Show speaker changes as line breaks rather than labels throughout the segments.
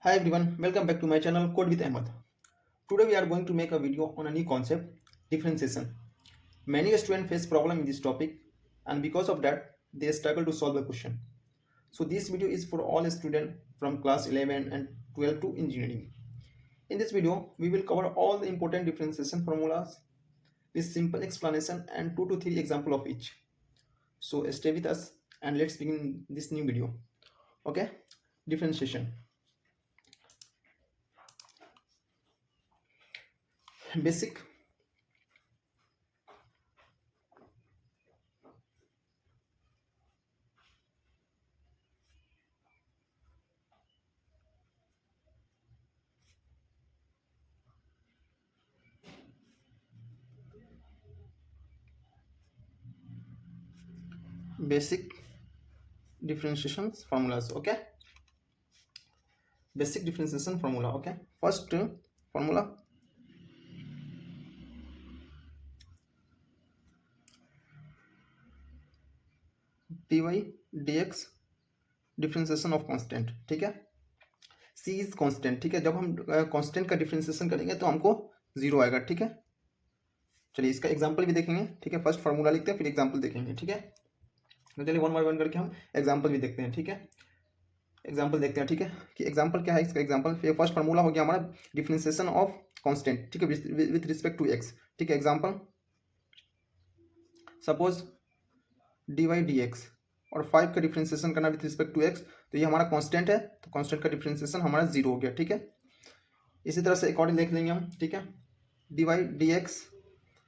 Hi everyone, welcome back to my channel Code with Ahmed. Today we are going to make a video on a new concept, differentiation. Many students face problem in this topic and because of that they struggle to solve a question. So this video is for all students from class 11 and 12 to engineering. In this video we will cover all the important differentiation formulas with simple explanation and 2 to 3 example of each. So stay with us and let's begin this new video. Okay? Differentiation. Basic basic differentiation formulas. Okay, basic differentiation formula. Okay, first formula dy dx differentiation of constant. ठीक है, c is constant. ठीक है, जब हम constant का differentiation करेंगे तो हमको जीरो आएगा. ठीक है, चलिए इसका एग्जांपल भी देखेंगे. ठीक है, फर्स्ट फार्मूला लिखते हैं फिर एग्जांपल देखेंगे. ठीक है, तो चलिए वन बाय वन करके हम एग्जांपल भी देखते हैं. ठीक है, एग्जांपल देखते हैं. ठीक है, कि एग्जांपल क्या है इसका. एग्जांपल फर्स्ट फार्मूला हो गया हमारा डिफरेंशिएशन ऑफ कांस्टेंट. ठीक है, विथ रिस्पेक्ट टू एक्स. ठीक है, example suppose d y d x और 5 का डिफरेंशिएशन करना विथ रिस्पेक्ट टू एक्स, तो ये हमारा कांस्टेंट है, तो कांस्टेंट का डिफरेंशिएशन हमारा जीरो हो गया. ठीक है, इसी तरह से एक और देख लेंगे हम. ठीक है, डी वाई डी एक्स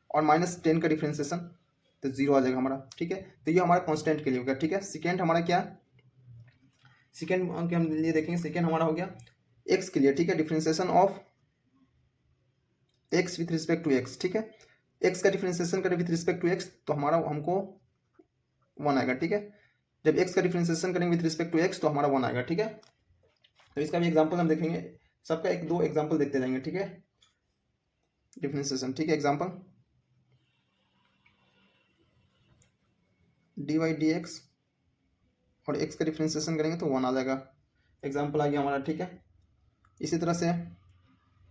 और -10 का डिफरेंशिएशन, तो जीरो आ जाएगा हमारा. ठीक है, तो ये हमारा कांस्टेंट के लिए हो गया. ठीक है, सेकेंड हमारा क्या, सेकेंड हम ये देखेंगे. सेकेंड हमारा हो गया एक्स के लिए. ठीक है, differentiation of x with respect to x. ठीक है, एक्स का डिफरेंशिएशन करें विथ रिस्पेक्ट टू एक्स तो हमारा हमको 1 आएगा. ठीक है, जब x का डिफरेंशिएशन करेंगे विथ रिस्पेक्ट टू x तो हमारा 1 आएगा. ठीक है, तो इसका भी एग्जांपल हम देखेंगे. सबका एक दो एग्जांपल देखते जाएंगे. ठीक है, डिफरेंशिएशन. ठीक है, example d y d x और x का डिफरेंशिएशन करेंगे तो 1 आ जाएगा. एग्जांपल आ गया हमारा. ठीक है, इसी तरह से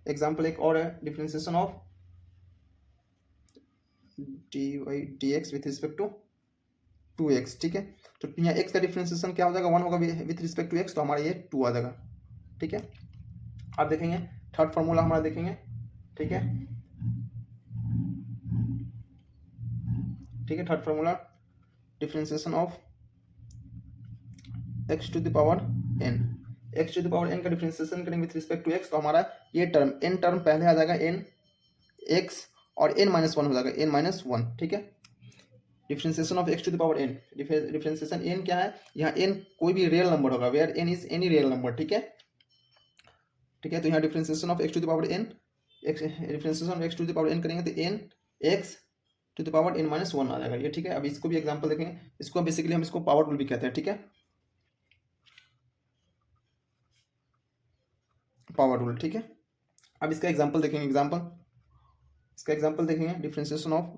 एग्जांपल एक और है, differentiation of d y d x with respect to 2x. ठीक है, तो यहाँ x का डिफरेंशिएशन क्या हो जाएगा, 1 होगा विथ रिस्पेक्ट टू x, तो हमारा ये 2 आ जाएगा. ठीक है, आप देखेंगे थर्ड फार्मूला हमारा देखेंगे. ठीक है, ठीक है, third formula differentiation of x to the power n. x to the power n का डिफरेंशिएशन करेंगे विथ रिस्पेक्ट टू x, तो हमारा ये टर्म n टर्म पहले आ जाएगा n x और n-1 हो जाएगा n-1. ठीक है, differentiation of x to the power n. Differentiation n क्या है, यहाँ n कोई भी रियल नंबर होगा, where n is any real number. ठीक है, ठीक है, तो यहाँ differentiation of x to the power n, differentiation of x to the power n करेंगे तो n x to the power n-1 आ जाएगा ये. ठीक है, अब इसको भी एग्जांपल देखेंगे. इसको बेसिकली हम इसको पावर रूल भी कहते हैं. ठीक है, पावर रूल. ठीक है, अब इसका एग्जांपल देखेंगे. इसका एग्जांपल देखेंगे. Differentiation of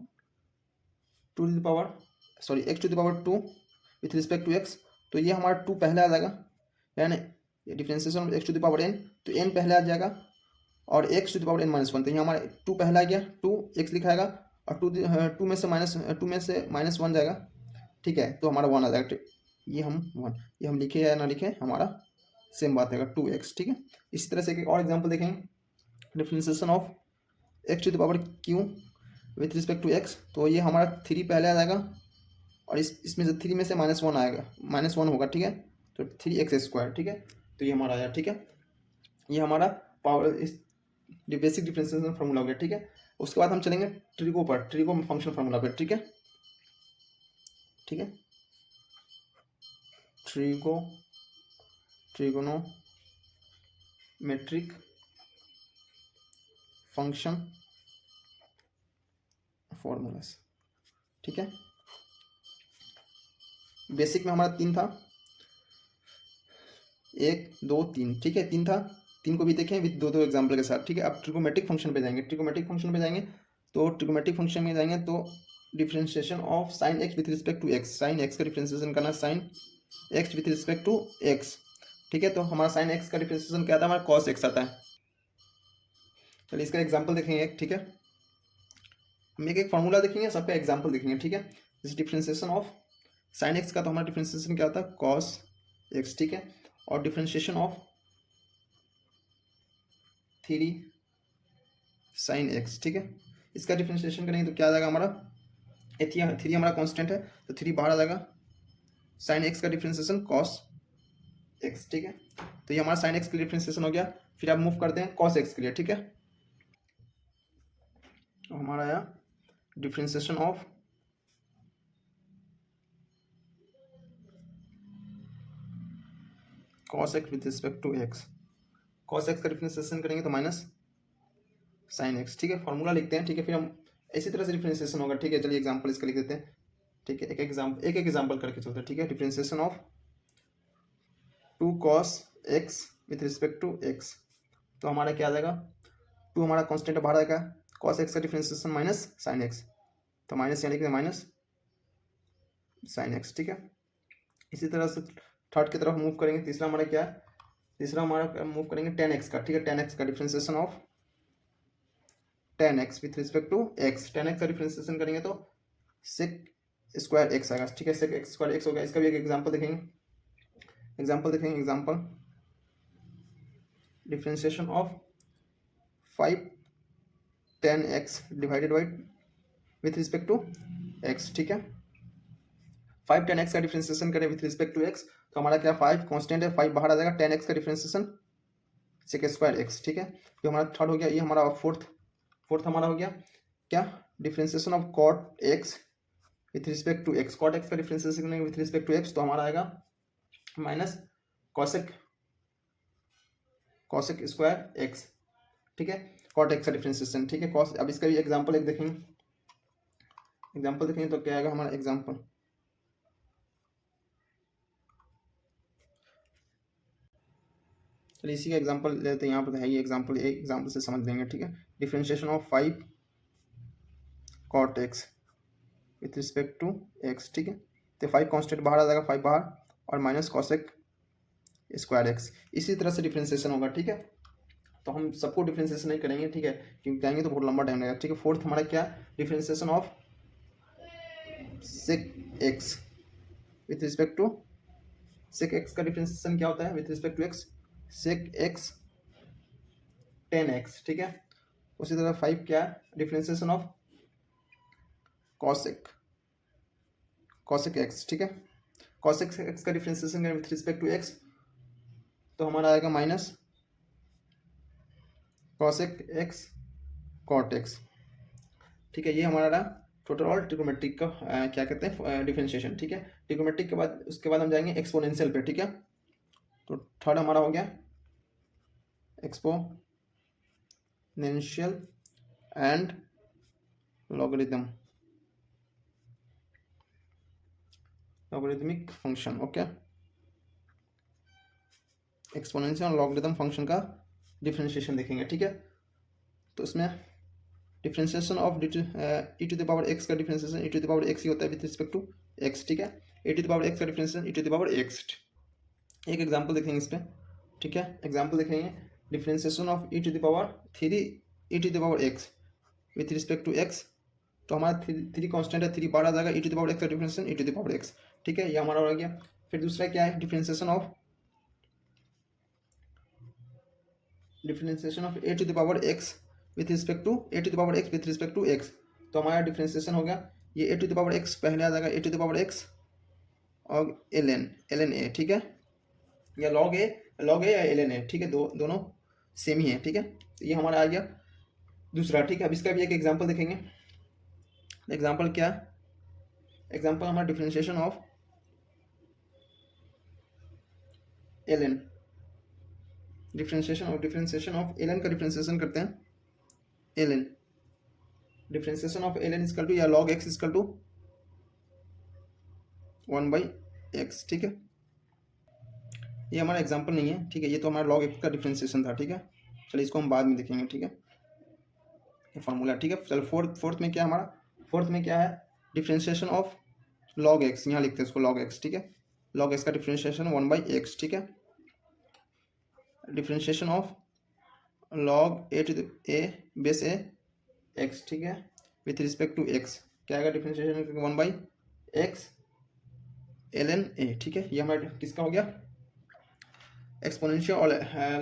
two to the power x to the power 2 with respect to x, तो ये हमारा 2 पहले आ जाएगा, यानी differentiation of x to the power n, तो n पहले आ जाएगा और x to the power n-1, तो ये हमारा 2 पहले आ गया, 2x लिखाएगा और 2 में से -1 जाएगा. ठीक है, तो हमारा 1 आ जाएगा. ये हम 1 ये हम लिखे या ना लिखे हमारा सेम बात है 2x. ठीक है, इसी तरह से एक और एग्जांपल देखेंगे. Differentiation of x to the power q with respect to x, तो ये हमारा 3 पहले आ जाएगा और इसमें से 3 में से -1 आएगा, -1 होगा. ठीक है, तो 3x². ठीक है, तो ये हमारा आया. ठीक है, ये हमारा पावर इस बेसिक डिफरेंशिएशन फार्मूला हो गया. ठीक है, उसके बाद हम चलेंगे ट्रिगो पर, ट्रिगो फंक्शन फार्मूला पर. ठीक है, ठीक है, ट्रिगोनोमेट्रिक फंक्शन फॉर्मूलास. ठीक है, बेसिक में हमारा 3 था, 1 2 3. ठीक है, 3 था, 3 को भी देखें विद दो एग्जाम्पल के साथ. ठीक है, अब ट्रिगोमेट्रिक फंक्शन पे जाएंगे. ट्रिगोमेट्रिक फंक्शन पे जाएंगे तो ट्रिगोमेट्रिक फंक्शन में जाएंगे तो differentiation of sine x with respect to x. Sine x का डिफरेंशिएशन करना sine x with respect to x, ठीक है। तो हमारा साइन एक्स का डिफ्रेंशिएशन क्या आता है, हमारा कॉस एक्स आता है। चलिए इसका एग्जाम्पल देखेंगे एक, ठीक है। हम एक फॉर्मूला देखेंगे, सबका एग्जाम्पल देखेंगे, ठीक है। जैसे डिफ्रेंशिएशन ऑफ साइन एक्स का, तो हमारा डिफ्रेंशिएशन क्या होता है, कॉस एक्स, ठीक है। और डिफ्रेंशिएशन ऑफ 3 साइन एक्स, ठीक है। इसका डिफ्रेंशिएशन करेंगे तो क्या आ जाएगा हमारा, थ्री हमारा कांस्टेंट है तो 3 बाहर आ जाएगा, साइन एक्स का डिफ्रेंशिएशन कॉस एक्स, ठीक है। तो ये हमारा साइन एक्स के लिए डिफ्रेंशिएशन हो गया। फिर आप मूव करते हैं कॉस एक्स के लिए, ठीक है। तो हमारा आया differentiation of cos x with respect to x. Cos x का डिफ्रेंशिएशन करेंगे तो माइनस साइन एक्स, ठीक है। फॉर्मूला लिखते हैं, ठीक है। फिर हम इसी तरह से डिफ्रेंशिएशन होगा, ठीक है। चलिए एग्जांपल इसका लिख देते हैं, ठीक है। एक एग्जांपल करके चलते हैं, ठीक है। Differentiation of 2 cos x with respect to x। तो हमारा क्या आ जाएगा, 2 हमारा कांस्टेंट बाहर आएगा, cos x का डिफ्रेंशिएशन माइनस साइन एक्स, तो माइनस यहाँ लिख दें माइनस साइन एक्स, ठीक है। इसी तरह से थर्ड की तरफ मूव करेंगे। तीसरा हमारा क्या है, तीसरा हमारा मूव करेंगे tan x का, ठीक है। tan x का differentiation of tan x with respect to x। tan x का डिफ्रेंशिएशन करेंगे तो sec स्क्वायर x आएगा, ठीक है। sec x स्क्वायर x होगा। इसका भी एक एग्जांपल देखेंगे, example differentiation of 5 tan x divided by with respect to x, ठीक है। 5 tan x का डिफ्रेंशिएशन करें विथ रिस्पेक्ट टू x, तो हमारा क्या 5 कांस्टेंट है, 5 बाहर आ जाएगा, tan x का डिफ्रेंशिएशन sec स्क्वायर x, ठीक है। ये हमारा थर्ड हो गया। ये हमारा फोर्थ हमारा हो गया क्या, differentiation of cot x with respect to x। cot x का डिफ्रेंशिएशन करेंगे विथ रिस्पेक्ट टू x, तो हमारा आएगा माइनस cosec स्क्वायर x, ठीक है। cot x का डिफ्रेंशिएशन, ठीक है। cos, अब इसका भी एग्जांपल एक देखेंगे, तो क्या आएगा हमारा एग्जांपल, चलिए इसी का एग्जांपल लेते हैं। यहाँ पर है ये एग्जांपल, एक एग्जांपल से समझ लेंगे, ठीक है। Differentiation of 5 cot x with respect to x, ठीक है। तो 5 कांस्टेंट बाहर आ जाएगा, 5 बाहर, और माइनस cosec स्क्वायर x। इसी तरह से डिफ्रेंशिएशन होगा, ठीक है। तो हम सबको डिफ्रेंशिएशन नहीं करेंगे, ठीक है, क्योंकि कहेंगे तो बहुत लंबा टाइम लगेगा, ठीक है। फोर्थ हमारा क्या, differentiation of sec x with respect to sec x का डिफ्रेंशिएशन क्या होता है with respect to x, sec x tan x, ठीक है। उसी तरह 5 क्या, डिफ्रेंशिएशन ऑफ cosec x, ठीक है। cosec x का differentiation with respect to x, तो हमारा आएगा minus cosec x cot x, ठीक है। ये हमारा टोटल ऑल ट्रिग्नोमेट्रिक का क्या कहते हैं डिफरेंशिएशन, ठीक है। ट्रिग्नोमेट्रिक के बाद उसके बाद हम जाएंगे एक्सपोनेंशियल पे, ठीक है। तो थर्ड हमारा हो गया exponential and logarithmic function, okay. Exponential और लॉगरिदम फंक्शन का डिफरेंशिएशन देखेंगे, ठीक है। तो इसमें differentiation of e to the power x का differentiation e to the power x ही होता है विथ रिस्पेक्ट टू x, ठीक है। e to the power x का differentiation e to the power x। एक एग्जांपल देखेंगे इस पर, ठीक है। एग्जांपल देखेंगे differentiation of e to the power 3 e to the power x with respect to x। तो हमारा 3 कांस्टेंट है, 3 बार आ जाएगा, e to the power x का differentiation e to the power x, ठीक है। ये हमारा हो गया। फिर दूसरा क्या है, differentiation of a to the power x with respect to a to the power x with respect to x। तो हमारा डिफरेंशिएशन हो गया, ये a to the power x पहले आ जाएगा, a to the power x और ln a, ठीक है। या log a या ln a, ठीक है। दोनों सेम ही है, ठीक है। तो ये हमारा आ गया दूसरा, ठीक है। अब इसका भी एक एग्जांपल देखेंगे। एग्जांपल क्या, एग्जांपल हमारा differentiation of ln, differentiation of ln का डिफरेंशिएशन करते हैं। ln differentiation of ln equal to या log x equal to 1/x, ठीक है। ये हमारा एग्जांपल नहीं है, ठीक है। ये तो हमारा log x का डिफरेंशिएशन था, ठीक है। चलिए इसको हम बाद में देखेंगे, ठीक है। ये फार्मूला, ठीक है। चलो फोर्थ में क्या हमारा, फोर्थ में क्या है, डिफरेंशिएशन ऑफ log x, यहाँ लिखते हैं इसको log x, ठीक है। log x का डिफरेंशिएशन 1/x, ठीक है। Differentiation of log a to a base a x, ठीक है, विथ रिस्पेक्ट टू एक्स क्या आएगा डिफ्रेंशिएशन 1/x ln a, ठीक है। ये हमारा किसका हो गया, एक्सपोनेंशियल और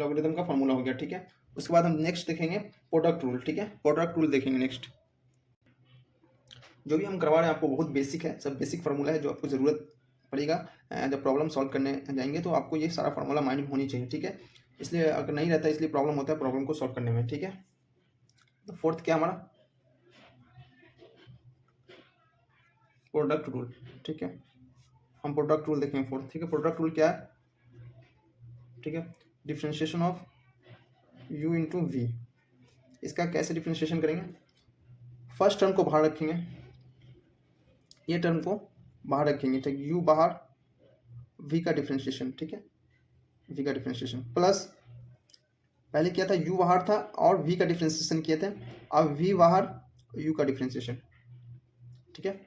लॉगरिथम का फॉर्मूला हो गया, ठीक है। उसके बाद हम नेक्स्ट देखेंगे प्रोडक्ट रूल, ठीक है, प्रोडक्ट रूल देखेंगे नेक्स्ट। जो भी हम करवा रहे हैं आपको बहुत बेसिक है, सब बेसिक फार्मूला है जो आपको ज़रूरत पड़ेगा जब प्रॉब्लम सॉल्व करने जाएंगे, तो आपको ये सारा फार्मूला माइंड में होनी चाहिए, ठीक है। इसलिए अगर नहीं रहता इसलिए प्रॉब्लम होता है प्रॉब्लम को सॉल्व करने में, ठीक है। तो फोर्थ क्या हमारा प्रोडक्ट रूल, ठीक है। हम प्रोडक्ट रूल देखेंगे फोर्थ, ठीक है। प्रोडक्ट रूल क्या है, ठीक है, differentiation of u into v. इसका कैसे डिफ्रेंशिएशन करेंगे, फर्स्ट टर्म को बाहर रखेंगे, ये टर्म को बाहर रखेंगे, ठीक, u बाहर, v का डिफ्रेंशिएशन, ठीक है, v का डिफ्रेंशिएशन प्लस पहले क्या था u बाहर था और v का डिफ्रेंशिएशन किए थे, अब v बाहर u का डिफ्रेंशिएशन, ठीक है।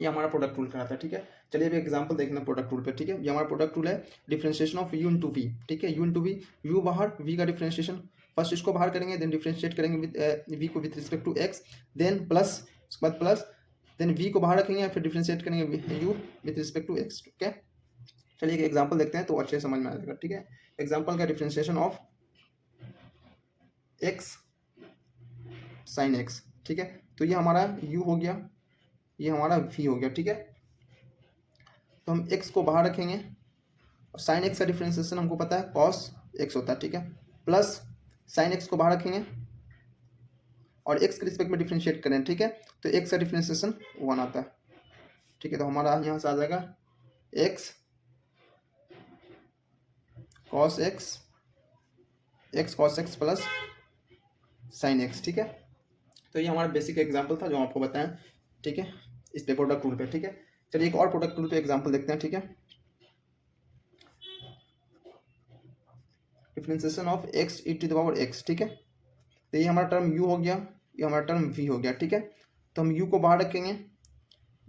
ये हमारा प्रोडक्ट रूल कराता है, ठीक है। चलिए अभी एग्जांपल देखना प्रोडक्ट रूल पे, ठीक है। ये हमारा प्रोडक्ट रूल है differentiation of u into v, ठीक है, u इंटू वी, u बाहर v का डिफरेंशिएशन, फर्स्ट इसको बाहर करेंगे देन डिफरेंशिएट करेंगे विद v को with respect to x, then plus, उसके बाद प्लस, देन v को बाहर रखेंगे फिर डिफरेंशिएट करेंगे u with respect to x, ठीक है। चलिए एक एग्जांपल देखते हैं तो अच्छे समझ में आ जाएगा, ठीक है। एग्जांपल का differentiation of x sin x, ठीक है। तो ये हमारा u हो गया, ये हमारा v हो गया, ठीक है। तो हम x को बाहर रखेंगे और साइन x का डिफरेंशिएशन हमको पता है cos x होता है, ठीक है, प्लस साइन x को बाहर रखेंगे और x के रिस्पेक्ट में डिफरेंशिएट करें, ठीक है। तो x का डिफरेंशिएशन 1 आता है, ठीक है। तो हमारा यहाँ से आ जाएगा x cos x plus sign x, ठीक है। तो ये हमारा बेसिक एग्जांपल था जो आपको बताएं, ठीक है, इस पे प्रोडक्ट रूल पे, ठीक है। चलिए एक और प्रोडक्ट रूल पे एग्जांपल देखते हैं, ठीक है। Differentiation of x e to the power x, ठीक है। तो ये हमारा टर्म u हो गया, ये हमारा टर्म v हो गया, ठीक है। तो हम u को बाहर रखेंगे,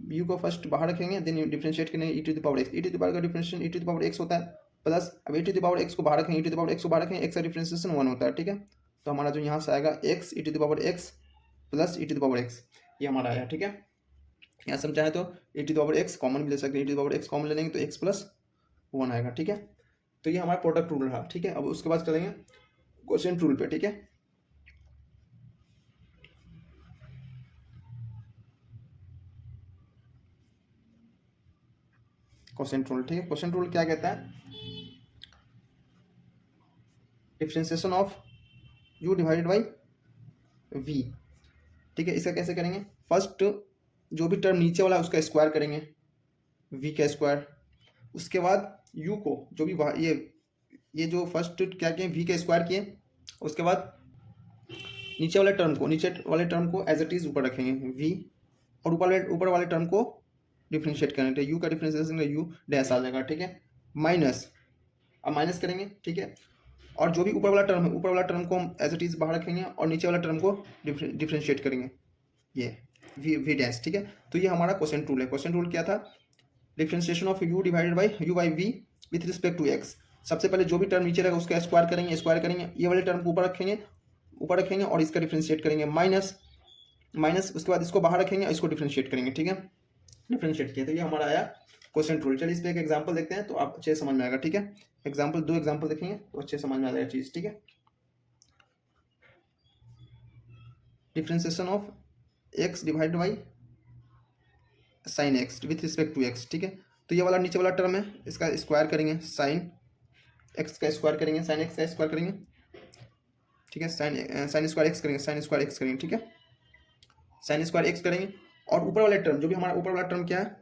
u को फर्स्ट बाहर रखेंगे देन डिफरेंशिएट करेंगे e to the power x, e to the power का differentiation e to the power x होता है, प्लस अब e to the power x को बाहर रखेंगे, e to the power x को बाहर रखेंगे, x का डिफरेंशिएशन 1 होता है, ठीक है। तो हमारा जो यहाँ से आएगा x e to the power x plus e to the power x, ये हमारा आया, ठीक है। यहाँ से हम चाहे तो e to the power x common भी ले सकते हैं, e to the power x common ले लेंगे तो x प्लस 1 आएगा, ठीक है। तो ये हमारा प्रोडक्ट रूल रहा, ठीक है। अब उसके बाद चलेंगे क्वोशिएंट रूल पे, ठीक है। क्वोशिएंट रूल, ठीक है। क्वोशिएंट रूल क्या कहता है, differentiation of u divided by v, ठीक है। इसका कैसे करेंगे, फर्स्ट जो भी टर्म नीचे वाला है उसका स्क्वायर करेंगे, v का स्क्वायर, उसके बाद u को जो भी ये जो फर्स्ट क्या किए v का स्क्वायर किए, उसके बाद नीचे वाले टर्म को एज इट इज ऊपर रखेंगे v, और ऊपर वाले टर्म को डिफरेंशिएट करेंगे, तो u का डिफरेंशिएशन u डैश आ जाएगा, ठीक है, माइनस, अब माइनस करेंगे, ठीक है। और जो भी ऊपर वाला टर्म है ऊपर वाला टर्म को हम एज इट इज बाहर रखेंगे और नीचे वाला टर्म को डिफरेंशिएट करेंगे, ये v डैश, ठीक है। तो ये हमारा क्वोशिएंट रूल है। क्वोशिएंट रूल क्या था, differentiation of u divided by u by v with respect to x। सबसे पहले जो भी टर्म नीचे रहेगा उसका स्क्वायर करेंगे, ये वाले टर्म को ऊपर रखेंगे और इसका डिफरेंशिएट करेंगे, माइनस, उसके बाद इसको बाहर रखेंगे और इसको डिफरेंशिएट करेंगे, ठीक है, डिफरेंशिएट किया। तो ये हमारा आया क्वोशिएंट रूल। चलिए इस पर एक एग्जांपल देखते हैं तो आप अच्छे समझ में आएगा, ठीक है। एग्जांपल 2 एग्जांपल देखेंगे तो अच्छे समझ में आ जाएगा चीज़, ठीक है। Differentiation of x divide by sine x with respect to x, ठीक है। तो ये वाला नीचे वाला टर्म है इसका स्क्वायर करेंगे, साइन x का स्क्वायर करेंगे, साइन x का स्क्वायर करेंगे, ठीक है, साइन स्क्वायर x करेंगे, ठीक है, साइन स्क्वायर x करेंगे। और ऊपर वाले टर्म जो भी हमारा ऊपर वाला टर्म क्या है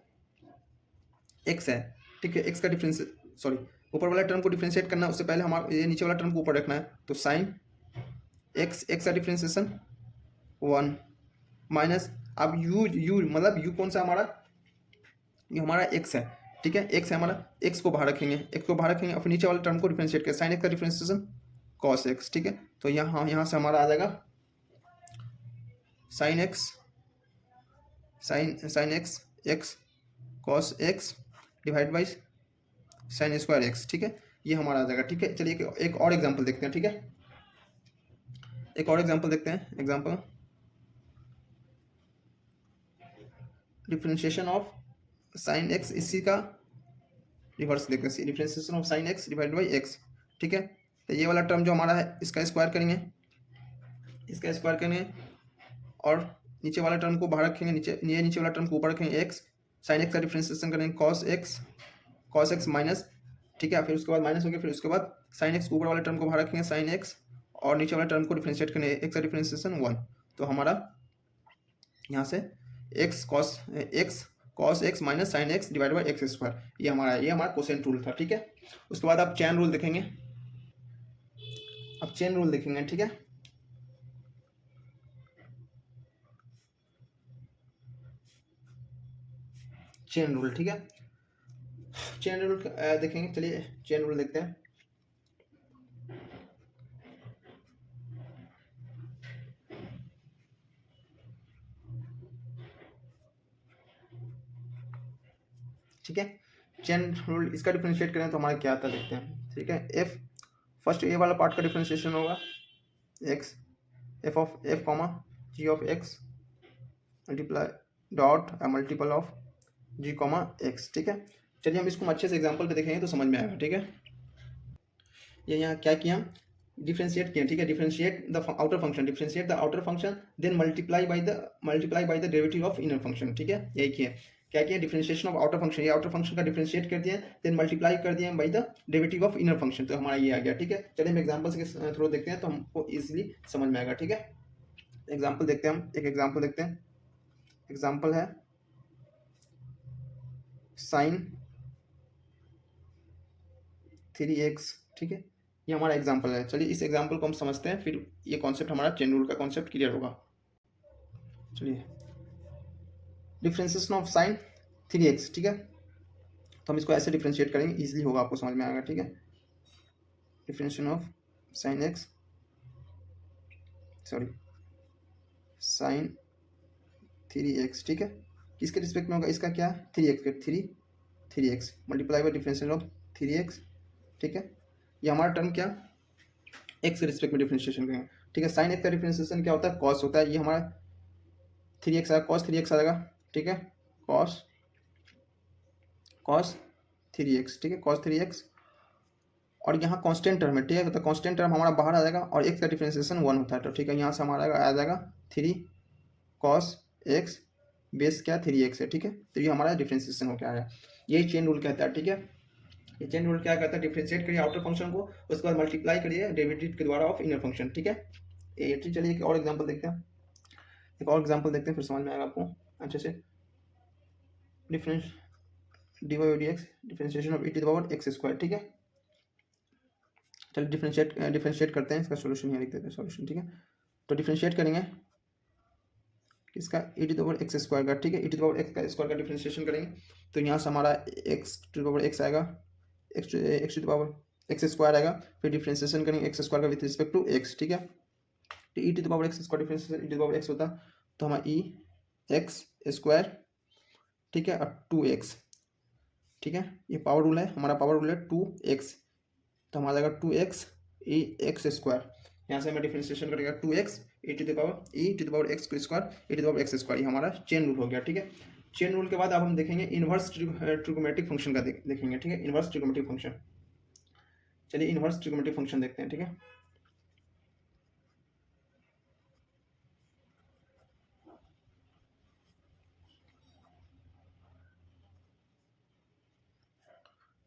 x है, ठीक है, x का ऊपर वाला टर्म को डिफरेंशिएट करना है, उससे पहले हमारा ये नीचे वाला टर्म को ऊपर रखना है, तो साइन x का डिफरेंशिएशन 1 माइनस, अब u मतलब u कौन सा हमारा, ये हमारा x है, ठीक है, x है हमारा, x को बाहर रखेंगे और फिर नीचे वाले टर्म को डिफरेंशिएट करें, साइन x का डिफरेंशिएशन cos x, ठीक है। तो यहाँ से हमारा आ जाएगा sine x cos x divide by sine square x, ठीक है। ये हमारा आ जाएगा। ठीक है, चलिए एक और एग्जाम्पल देखते हैं। ठीक है, एक और एग्जाम्पल देखते हैं। Example differentiation of sine x, इसी का रिवर्स देखते हैं, differentiation of sine x divide by x. ठीक है, तो ये वाला टर्म जो हमारा है इसका स्क्वायर करेंगे, इसका स्क्वायर करेंगे और नीचे वाला टर्म को बाहर रखेंगे, नीचे वाला टर्म को ऊपर रखेंगे, एक्स साइन एक्स का डिफरेंशिएशन करेंगे कॉस एक्स माइनस। ठीक है, फिर उसके बाद माइनस हो गया, फिर उसके बाद साइन एक्स ऊपर वाले टर्म को बाहर रखेंगे साइन एक्स और नीचे वाले टर्म को डिफरेंशिएट करेंगे, एक्स का डिफरेंशिएशन 1। तो हमारा यहाँ से x cos x minus sine x divide by x square, ये हमारा कोसेंट रूल था। ठीक है, उसके बाद आप चेन रूल देखेंगे, अब चेन रूल देखेंगे। ठीक है, चेन रूल। ठीक है, चेन रूल देखेंगे, चलिए चेन रूल देखते हैं। ठीक है, चेन रूल इसका डिफरेंशिएट करें तो हमारा क्या आता है देखते हैं। ठीक है, एफ फर्स्ट ए वाला पार्ट का डिफरेंशिएशन होगा x f of f comma g of x multiply dot multiple of g comma x. ठीक है, चलिए हम इसको अच्छे से एग्जांपल पे देखेंगे तो समझ में आएगा। ठीक है, ये यहाँ क्या किया, डिफरेंशिएट किया। ठीक है, differentiate the outer function then multiply by the derivative of inner function. ठीक है, यही किया, क्या किया, डिफरेंशिएशन ऑफ आउटर फंक्शन, ये आउटर फंक्शन का डिफरेंशिएट कर दिया, देन मल्टीप्लाई कर दिया by the derivative of inner function, तो हमारा ये आ गया। ठीक है, चलिए हम एग्जांपल से थ्रू देखते हैं तो हमको इजीली समझ में आएगा। ठीक है, एग्जांपल देखते हैं, हम एक एग्जांपल देखते हैं। एग्जांपल है साइन 3x। ठीक है, ये हमारा एग्जांपल है। चलिए इस एग्जांपल को हम समझते हैं, फिर ये कॉन्सेप्ट हमारा चेन रूल का कॉन्सेप्ट क्लियर होगा। चलिए, डिफरेंशिएशन ऑफ साइन 3x। ठीक है, तो हम इसको ऐसे डिफरेंशिएट करेंगे, इजीली होगा, आपको समझ में आएगा। ठीक है, differentiation of sine x sine 3x। ठीक है, किसके रिस्पेक्ट में होगा, इसका क्या है 3x के 3x multiply by differentiation of 3x। ठीक है, ये हमारा टर्म क्या एक्स के रिस्पेक्ट में डिफरेंशिएशन करेंगे। ठीक है, साइन एक्स का डिफरेंशिएशन क्या होता है, कॉस होता है, ये हमारा 3x आएगा, कॉस 3x आएगा। ठीक है, कॉस 3x। ठीक है, कॉस 3x और यहाँ कांस्टेंट टर्म है। ठीक है, तो कांस्टेंट टर्म हमारा बाहर आ जाएगा और x का डिफरेंशिएशन 1 होता है। तो ठीक है, यहाँ से हमारा आ जाएगा 3 cos x बेस क्या 3x है। ठीक है, तो ये हमारा डिफरेंशिएशन हो क्या आया, यही चेन रूल कहता है। ठीक है, ये चेन रूल क्या कहता है, डिफरेंशिएट करिए आउटर फंक्शन को, उसके बाद मल्टीप्लाई करिए डेरिवेटिव के द्वारा ऑफ इनर फंक्शन। ठीक है, ये चलिए एक और एग्जांपल देखते हैं, फिर समझ में आएगा आपको अच्छे से। Difference dy by dx differentiation of e to the power x square. ठीक है, चलिए डिफरेंशिएट करते हैं, इसका सॉल्यूशन यहाँ लिख देते हैं सॉल्यूशन। ठीक है, तो डिफरेंशिएट करेंगे इसका e to the power x square का। ठीक है, e to the power x का स्क्वायर का डिफरेंशिएशन करेंगे तो यहाँ से हमारा x to the power x आएगा, x to the power x square आएगा, फिर डिफरेंशिएशन करेंगे x स्क्वायर का विथ रिस्पेक्ट टू x। ठीक है, तो e to the power x square differentiation e to the power x होता, तो हमारा e x स्क्वायर। ठीक है, और 2x। ठीक है, ये पावर रूल है, हमारा पावर रूल है 2x, तो हमारा जाएगा 2x e x स्क्वायर। यहाँ से हमें डिफरेंशिएशन करेगा 2x e to the power x square e to the power x square, ये हमारा चेन रूल हो गया। ठीक है, चेन रूल के बाद अब हम देखेंगे इनवर्स ट्रिगोमेट्रिक फंक्शन का देखेंगे। ठीक है, इनवर्स ट्रिगोमेट्रिक फंक्शन, चलिए इनवर्स ट्रिगोमेट्रिक फंक्शन देखते हैं। ठीक है,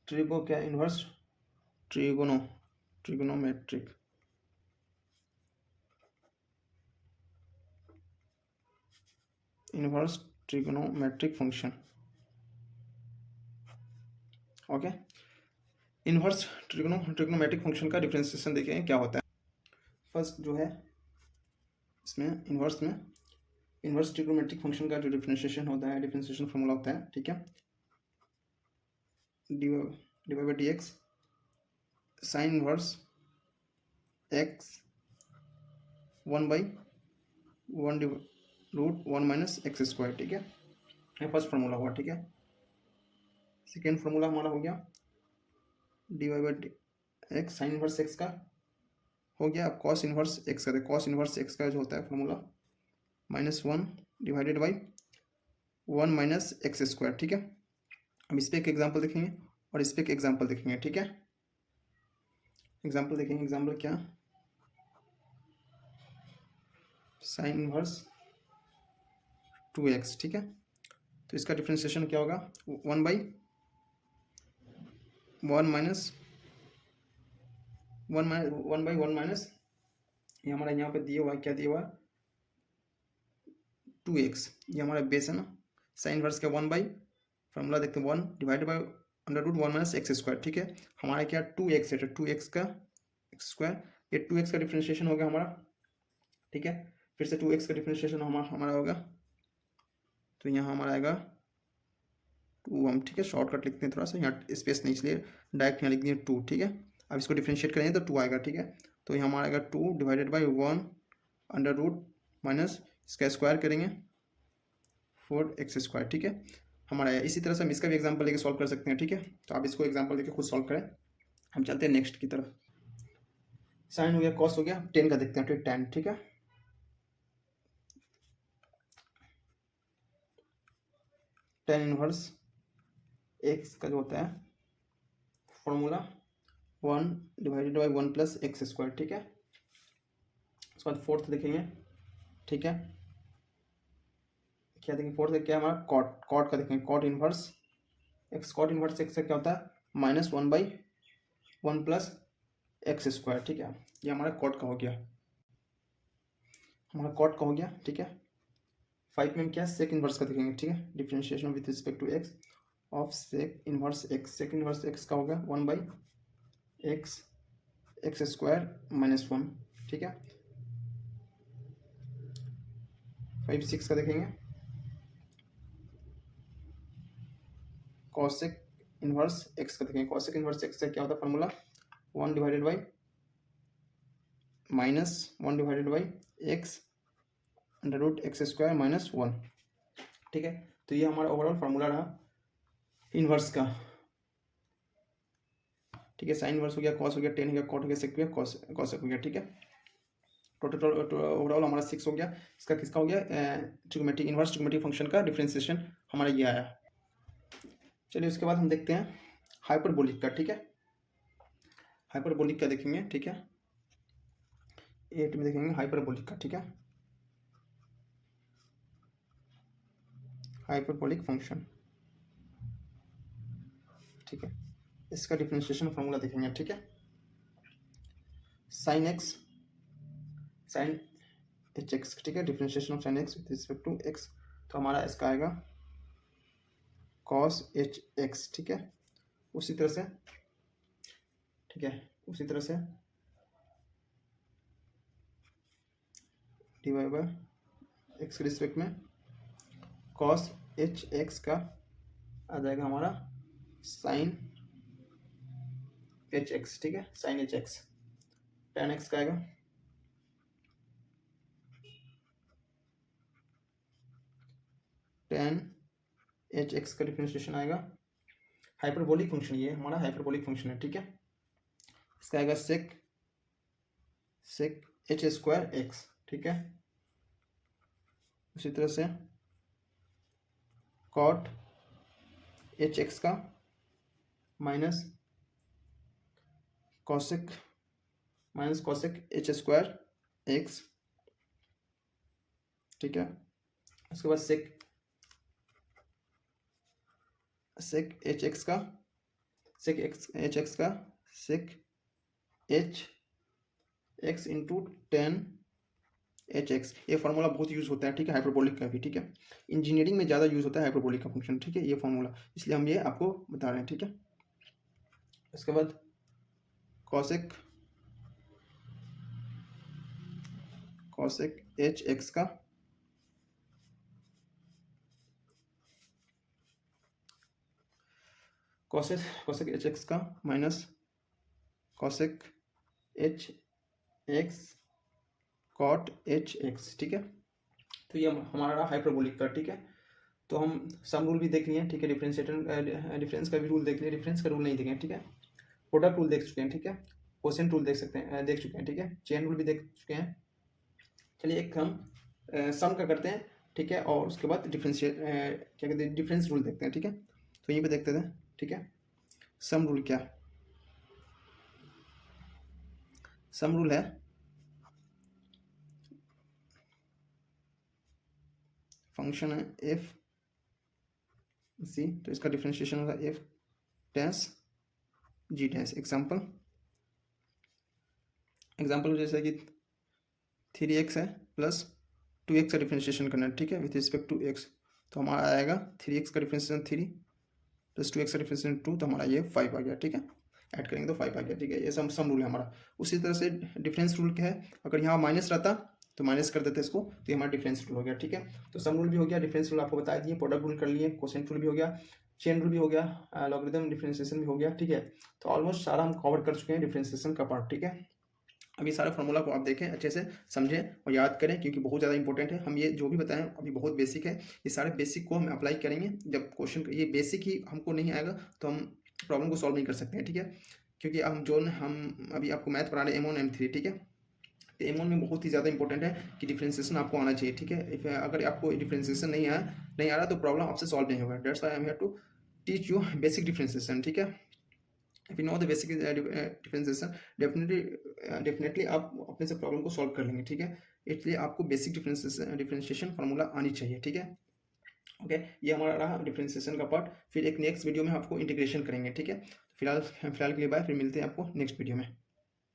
ट्रिगो क्या, inverse trigonometric function. Okay, inverse trigonometric function का डिफरेंशिएशन देखेंगे क्या होता है। फर्स्ट जो है इसमें इनवर्स ट्रिगोनोमेट्रिक फंक्शन का जो डिफरेंशिएशन होता है, डिफरेंशिएशन फॉर्मूला होता है। ठीक है, d by d x sine inverse x 1/1 root 1 minus x square. ठीक है, ये फर्स्ट फार्मूला हुआ। ठीक है, सेकेंड फार्मूला हमारा हो गया d y by x sine inverse x का हो गया। अब कॉस इनवर्स एक्स का, कॉस इनवर्स एक्स का जो होता है formula -1 divided by 1 minus x square, ठीक है। अब इस पर एक एग्जाम्पल देखेंगे और इस पर एक एग्जाम्पल देखेंगे, ठीक है। एग्जाम्पल देखेंगे, एग्जाम्पल क्या, साइन इनवर्स 2x, ठीक है। तो इसका डिफ्रेंशिएशन क्या होगा, 1 बाई 1 माइनस 1 माइनस ये हमारा यहाँ पे दिया हुआ है, क्या दिया हुआ है 2x, ये हमारा बेस है ना। साइन इनवर्स का 1 बाई फॉर्मूला देखते हैं 1 divided by √1 minus x square, ठीक है। हमारा क्या 2x है, 2x का स्क्वायर, ये 2x का डिफ्रेंशिएशन होगा हमारा, ठीक है। फिर से 2x का डिफ्रेंशिएशन हमारा होगा, तो यहाँ हमारा आएगा 2 हम, ठीक है। शॉर्टकट लिखते हैं थोड़ा सा, यहाँ स्पेस नहीं इसलिए डायरेक्ट यहाँ लिख दिए 2, ठीक है। अब इसको डिफ्रेंशिएट करेंगे तो 2 आएगा, ठीक है। तो यहाँ हमारा आएगा 2 डिवाइडेड बाई 1 √ माइनस इसका स्क्वायर करेंगे 4x स्क्वायर, ठीक है हमारा आया। इसी तरह से हम इसका भी एग्जाम्पल लेके सॉल्व कर सकते हैं, ठीक है। तो आप इसको एग्जाम्पल लेके खुद सॉल्व करें। हम चलते हैं नेक्स्ट की तरफ। साइन हो गया, कॉस हो गया, टेन का देखते हैं, तो टेन, ठीक है। टेन इनवर्स एक्स का जो होता है formula 1 divided by 1 plus x square, ठीक है। उसके बाद फोर्थ देखेंगे, ठीक है। क्या देखेंगे फोर्थ, क्या हमारा कॉट, कॉट का देखेंगे, cot inverse x, cot inverse x का क्या होता है -1 बाई 1 प्लस एक्स स्क्वायर, ठीक है। ये हमारा कॉट का हो गया, हमारा कॉट का हो गया, ठीक है। 5 में क्या सेक इनवर्स का देखेंगे, ठीक है। Differentiation with respect to x of sec inverse x, sec inverse x का होगा 1 बाई एक्स एक्स स्क्वायर -1, ठीक है। 5 6 का देखेंगे, कॉसेक इनवर्स एक्स का देखेंगे, कॉसेक इनवर्स एक्स का क्या होता है formula 1 divided by -1 divided by x √x square -1, ठीक है। तो ये हमारा ओवरऑल फार्मूला रहा इनवर्स का, ठीक है। साइन इनवर्स हो गया, कॉस हो गया, टेन हो गया, कॉट हो गया, सेक हो गया, कॉसेक हो गया, ठीक है। टोटल ओवरऑल हमारा 6 हो गया। इसका किसका हो गया ट्रिग्नोमेट्रिक इनवर्स ट्रिग्नोमेट्रिक फंक्शन का डिफरेंशिएशन हमारा ये आया। चलिए उसके बाद हम देखते हैं हाइपरबोलिक का, ठीक है। हाइपरबोलिक का देखेंगे, ठीक है। 8 में देखेंगे हाइपरबोलिक का, ठीक है। हाइपरबोलिक फंक्शन, ठीक है। इसका डिफरेंशिएशन फॉर्मूला देखेंगे, ठीक है। Sine x sine h x, ठीक है। Differentiation of sine x with respect to x, तो हमारा इसका आएगा कॉस एच एक्स, ठीक है। उसी तरह से, ठीक है, उसी तरह से डिवाइड बाय एक्स के रिस्पेक्ट में कॉस एच एक्स का आ जाएगा हमारा साइन एच एक्स, ठीक है। Sine h x tan x का आएगा टेन एच एक्स का डिफरेंशिएशन आएगा हाइपरबोलिक फंक्शन, ये हमारा हाइपरबोलिक फंक्शन है, ठीक है। इसका आएगा सेक एच स्क्वायर एक्स, ठीक है। उसी तरह से कॉट एच एक्स का minus cosec H square x, ठीक है। उसके बाद सेक एच एक्स का सेक एच एक्स का sec h x into tan h x, ये फार्मूला बहुत यूज़ होता है, ठीक है। हाइपरबोलिक का भी, ठीक है। इंजीनियरिंग में ज़्यादा यूज़ होता है हाइपरबोलिक का फंक्शन, ठीक है, ये फार्मूला, इसलिए हम ये आपको बता रहे हैं, ठीक है। उसके बाद कॉसेक एच एक्स का कॉसेक एच एक्स का minus cosec h x cot h x, ठीक है। तो ये हमारा हाइपरबोलिक का, ठीक है। तो हम सम रूल भी देख लिए, ठीक है। डिफरेंस का भी रूल देख लिया, डिफरेंस का रूल नहीं देखें, ठीक है। प्रोडक्ट रूल देख चुके हैं, ठीक है। क्वोशिएंट रूल देख सकते हैं, देख चुके हैं, ठीक है, चेन रूल भी देख चुके हैं। चलिए एक हम सम का करते हैं, ठीक है, और उसके बाद डिफरेंशिएट क्या कहते हैं डिफरेंस रूल देखते हैं, ठीक है। तो यहीं पे देखते थे, ठीक है। सम रूल क्या, सम रूल है फंक्शन है एफ सी, तो इसका डिफरेंशिएशन होगा एफ डैश जी डैश। एग्जाम्पल जैसे कि 3x है प्लस 2x का डिफरेंशिएशन करना है, ठीक है, विथ रिस्पेक्ट टू x। तो हमारा आएगा 3x का डिफरेंशिएशन 3 प्लस 2x का डिफरेंशिएशन 2, तो हमारा ये 5 आ गया, ठीक है। ऐड करेंगे तो 5 आ गया, ठीक है। ये सम रूल है हमारा। उसी तरह से डिफरेंस रूल क्या है, अगर यहाँ माइनस रहता तो माइनस कर देते इसको, तो ये हमारा डिफरेंस रूल हो गया, ठीक है। तो सम रूल भी हो गया, डिफरेंस रूल आपको बता दिए, प्रोडक्ट रूल कर लिए, क्वोशिएंट रूल भी हो गया, चेन रूल भी हो गया, लॉगरिथम डिफरेंशिएशन भी हो गया, ठीक है। तो ऑलमोस्ट सारा हम कवर कर चुके हैं डिफरेंशिएशन का पार्ट, ठीक है। अभी सारे फार्मूला को आप देखें, अच्छे से समझें और याद करें, क्योंकि बहुत ज़्यादा इंपॉर्टेंट है। हम ये जो भी बताएं अभी बहुत बेसिक है, ये सारे बेसिक को हम अप्लाई करेंगे। जब क्वेश्चन ये बेसिक ही हमको नहीं आएगा तो हम प्रॉब्लम को सॉल्व नहीं कर सकते हैं, ठीक है। क्योंकि हम अभी आपको मैथ पढ़ा रहे हैं M1 M3, ठीक है। तो M1 में बहुत ही ज़्यादा इंपॉर्टेंट है कि डिफरेंशिएशन आपको आना चाहिए, ठीक है। अगर आपको डिफरेंशिएशन नहीं आ रहा तो प्रॉब्लम आपसे सॉल्व नहीं होगा। That's why I am here to teach you basic differentiation, ठीक है। if you know the basic differentiation, definitely आप अपने से प्रॉब्लम को सॉल्व कर लेंगे, ठीक है। इसलिए आपको बेसिक डिफरेंशिएशन फार्मूला आनी चाहिए, ठीक है। ओके, ये हमारा रहा डिफरेंशिएशन का पार्ट। फिर एक नेक्स्ट वीडियो में आपको इंटीग्रेशन करेंगे, ठीक है। फिलहाल के लिए बाय, फिर मिलते हैं आपको नेक्स्ट वीडियो में।